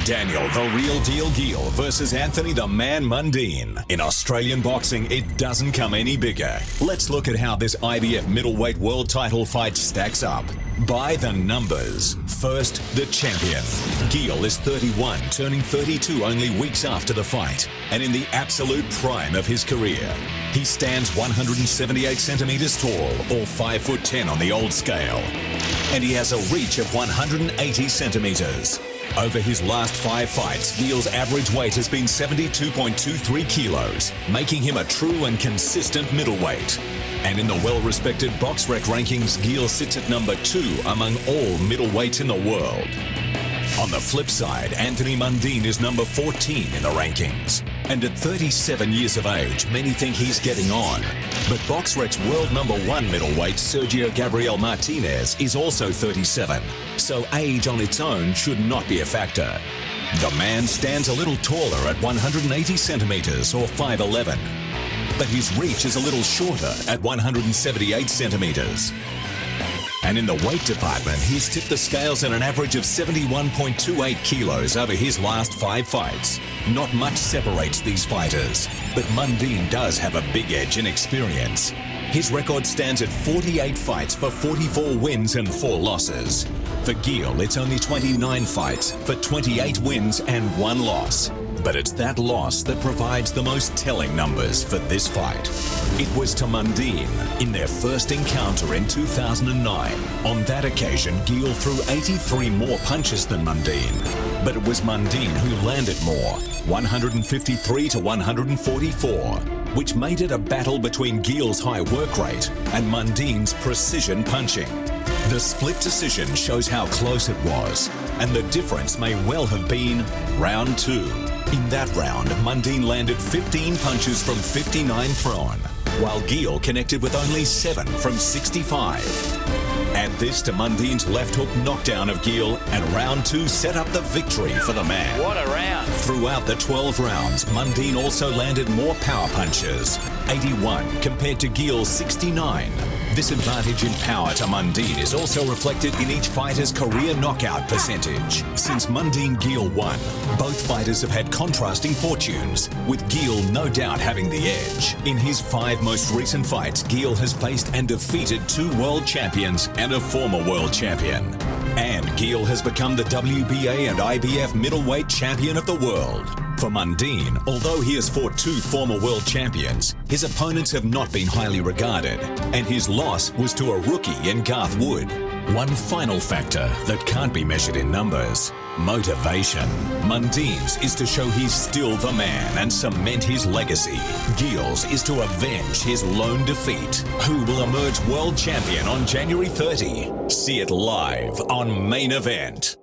Daniel The Real Deal Geale versus Anthony The Man Mundine. In Australian boxing, it doesn't come any bigger. Let's look at how this IBF middleweight world title fight stacks up. By the numbers. First, the champion. Geale is 31, turning 32 only weeks after the fight, and in the absolute prime of his career. He stands 178 centimeters tall, or 5'10" on the old scale, and he has a reach of 180 centimeters. Over his last 5 fights, Geale's average weight has been 72.23 kilos, making him a true and consistent middleweight. And in the well-respected BoxRec rankings, Geale sits at number 2 among all middleweights in the world. On the flip side, Anthony Mundine is number 14 in the rankings. And at 37 years of age, many think he's getting on. But BoxRec's world number 1 middleweight, Sergio Gabriel Martinez, is also 37. So age on its own should not be a factor. The man stands a little taller at 180 centimeters or 5'11". But his reach is a little shorter at 178 centimeters. And in the weight department, he's tipped the scales at an average of 71.28 kilos over his last 5 fights. Not much separates these fighters, but Mundine does have a big edge in experience. His record stands at 48 fights for 44 wins and 4 losses. For Geale, it's only 29 fights for 28 wins and 1 loss. But it's that loss that provides the most telling numbers for this fight. It was to Mundine in their first encounter in 2009. On that occasion, Geale threw 83 more punches than Mundine. But it was Mundine who landed more, 153 to 144, which made it a battle between Geale's high work rate and Mundine's precision punching. The split decision shows how close it was, and the difference may well have been round 2. In that round, Mundine landed 15 punches from 59 thrown, while Geale connected with only 7 from 65. Add this to Mundine's left hook knockdown of Geale, and round 2 set up the victory for the man. What a round! Throughout the 12 rounds, Mundine also landed more power punches, 81 compared to Geale's 69. This advantage in power to Mundine is also reflected in each fighter's career knockout percentage. Since Mundine-Geale won, both fighters have had contrasting fortunes, with Geale no doubt having the edge. In his 5 most recent fights, Geale has faced and defeated 2 world champions and a former world champion. And Geale has become the WBA and IBF middleweight champion of the world. For Mundine, although he has fought 2 former world champions, his opponents have not been highly regarded, and his loss was to a rookie in Garth Wood. One final factor that can't be measured in numbers: motivation. Mundine's is to show he's still the man and cement his legacy. Geale's is to avenge his lone defeat. Who will emerge world champion on January 30? See it live on Main Event.